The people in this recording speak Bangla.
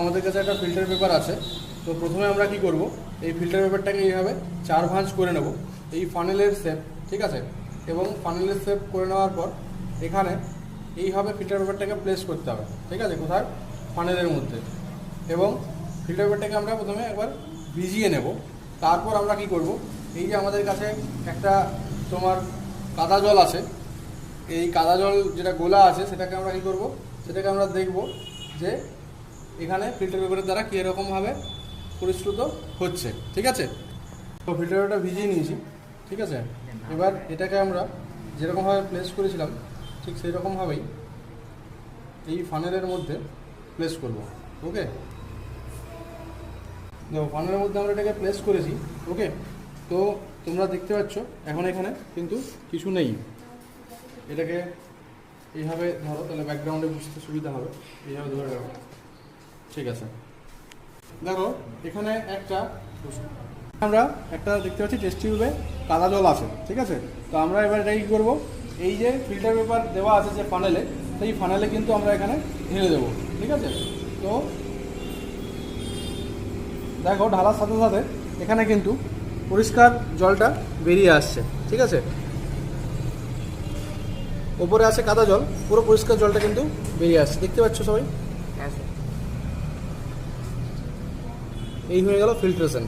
আমাদের কাছে একটা ফিল্টার পেপার আছে। তো প্রথমে আমরা কি করব, এই ফিল্টার পেপারটাকে এইভাবে 4 ভাঁজ করে নেব, এই ফানেলের শেপ, ঠিক আছে। এবং ফানেলের শেপ করে নেওয়ার পর এখানে এইভাবে ফিল্টার পেপারটাকে প্লেস করতে হবে, ঠিক আছে, কোথায়, ফানেলের মধ্যে। এবং ফিল্টার পেপারটাকে আমরা প্রথমে একবার ভিজিয়ে নেব। তারপর আমরা কি করব, এই যে আমাদের কাছে একটা তোমার কাদা জল আছে, এই কাদা জল যেটা গোলা আছে সেটাকে আমরা কী করব, সেটাকে আমরা দেখব যে এখানে ফিল্টার পেপারের দ্বারা কীরকমভাবে পরিশ্রুত হচ্ছে, ঠিক আছে। তো ফিল্টার পেপারটা ভিজিয়ে নিয়েছি, ঠিক আছে। এবার এটাকে আমরা যেরকমভাবে প্লেস করেছিলাম ঠিক সেই রকমভাবেই এই ফানেলের মধ্যে প্লেস করব। ওকে, দেখো ফানেলের মধ্যে আমরা এটাকে প্লেস করেছি। ওকে, তো তোমরা দেখতে পাচ্ছ এখন এখানে কিন্তু কিছু নেই। এটাকে এইভাবে ধরো, তাহলে ব্যাকগ্রাউন্ডে বুঝতে সুবিধা হবে। এইভাবে ধরে রাখো, ঠিক আছে। দেখো এখানে আমরা একটা দেখতে পাচ্ছি টেস্ট টিউবে কাদা জল আছে, ঠিক আছে। তো আমরা এবার এটা কী করবো, এই যে ফিল্টার পেপার দেওয়া আছে যে ফানেলে, সেই ফানেলে কিন্তু আমরা এখানে ঢেলে দেবো, ঠিক আছে। তো দেখো ঢালার সাথে সাথে এখানে কিন্তু পরিষ্কার জলটা বেরিয়ে আসছে, ঠিক আছে। ওপরে আছে কাদা জল, পুরো পরিষ্কার জলটা কিন্তু বেরিয়ে আসছে, দেখতে পাচ্ছ সবাই। এই হয়ে গেল ফিল্ট্রেশন।